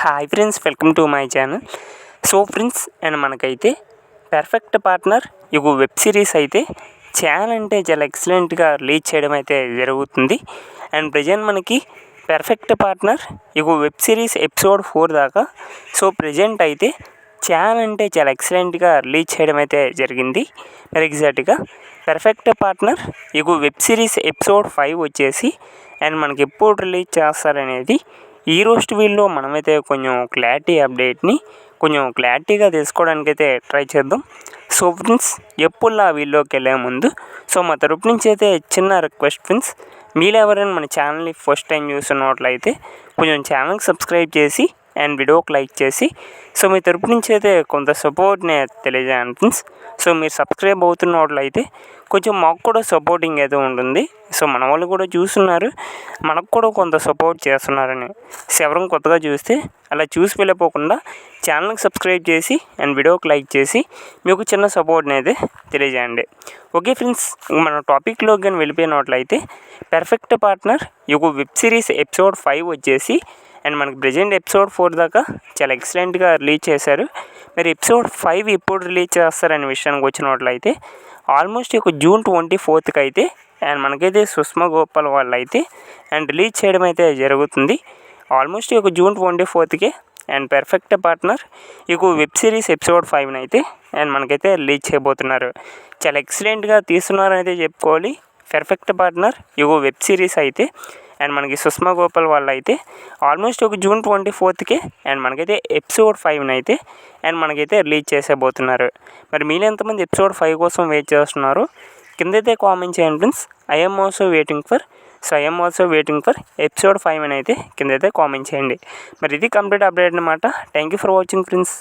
Hi friends, welcome to my channel. So friends, and మనకైతే perfect partner ఈ web series అయితే చాలా అంటే చాలా ఎక్సలెంట్గా రిలీజ్ చేయడం అయితే జరుగుతుంది. అండ్ ప్రజెంట్ మనకి పర్ఫెక్ట్ పార్ట్నర్ ఈ వెబ్ సిరీస్ ఎపిసోడ్ 4 దాకా సో ప్రజెంట్ అయితే చాలా అంటే చాలా ఎక్సలెంట్గా రిలీజ్ చేయడం అయితే జరిగింది. మరి ఎగ్జాక్ట్గా పర్ఫెక్ట్ పార్ట్నర్ ఈ వెబ్ సిరీస్ ఎపిసోడ్ 5 వచ్చేసి అండ్ మనకి ఎప్పుడు రిలీజ్ చేస్తారనేది ఈ రోజు వీడియోలో మనమైతే కొంచెం క్లారిటీగా తెలుసుకోవడానికి అయితే ట్రై చేద్దాం. సో ఫ్రెండ్స్, ఎప్పుడులా వీడియోకి వెళ్ళే ముందు సో మా తరపు నుంచి అయితే చిన్న రిక్వెస్ట్ ఫ్రెండ్స్, మీరు ఎవరైనా మన ఛానల్ని ఫస్ట్ టైం చూస్తున్నట్లయితే కొంచెం ఛానల్కి సబ్స్క్రైబ్ చేసి అండ్ వీడియోకి లైక్ చేసి సో మీ తరపు నుంచి అయితే కొంత సపోర్ట్ని తెలియజేయండి ఫ్రెండ్స్. సో మీరు సబ్స్క్రైబ్ అవుతున్నట్లయితే కొంచెం మాకు కూడా సపోర్టింగ్ అయితే ఉంటుంది. సో మన వాళ్ళు కూడా చూస్తున్నారు, మనకు కూడా కొంత సపోర్ట్ చేస్తున్నారని. సో ఎవరైనా కొత్తగా చూస్తే అలా చూసి వెళ్ళిపోకుండా ఛానల్కి సబ్స్క్రైబ్ చేసి అండ్ వీడియోకి లైక్ చేసి మీకు చిన్న సపోర్ట్ని అయితే తెలియజేయండి. ఓకే ఫ్రెండ్స్, మన టాపిక్లోకి కానీ వెళ్ళిపోయినట్లయితే పర్ఫెక్ట్ పార్ట్నర్ ఈ వెబ్ సిరీస్ ఎపిసోడ్ 5 వచ్చేసి అండ్ మనకి ప్రజెంట్ ఎపిసోడ్ 4 దాకా చాలా ఎక్సలెంట్గా రిలీజ్ చేశారు. మరి ఎపిసోడ్ 5 ఎప్పుడు రిలీజ్ చేస్తారనే విషయానికి వచ్చినట్లయితే ఆల్మోస్ట్ జూన్ 24th అయితే అండ్ మనకైతే సుష్మా గోపాల్ వాళ్ళు అయితే అండ్ రిలీజ్ చేయడం అయితే జరుగుతుంది. Almost June 24th and perfect partner ఈ వెబ్ సిరీస్ ఎపిసోడ్ 5 అయితే అండ్ మనకైతే రిలీజ్ చేయబోతున్నారు. చాలా ఎక్సలెంట్గా తీస్తున్నారని అయితే చెప్పుకోవాలి. పర్ఫెక్ట్ పార్ట్నర్ ఈ వెబ్ సిరీస్ అయితే అండ్ మనకి సుష్మా గోపాల్ వాళ్ళు అయితే ఆల్మోస్ట్ జూన్ 24th అండ్ మనకైతే ఎపిసోడ్ 5 అయితే అండ్ మనకైతే రిలీజ్ చేసేబోతున్నారు. మరి మీరు ఎంతమంది ఎపిసోడ్ 5 కోసం వెయిట్ చేస్తున్నారు కిందైతే కామెంట్ చేయండి friends. I'm also waiting for episode 5 అని అయితే కిందైతే కామెంట్ చేయండి. మరి ఇది కంప్లీట్ అప్డేట్ అనమాట. Thank you for watching friends.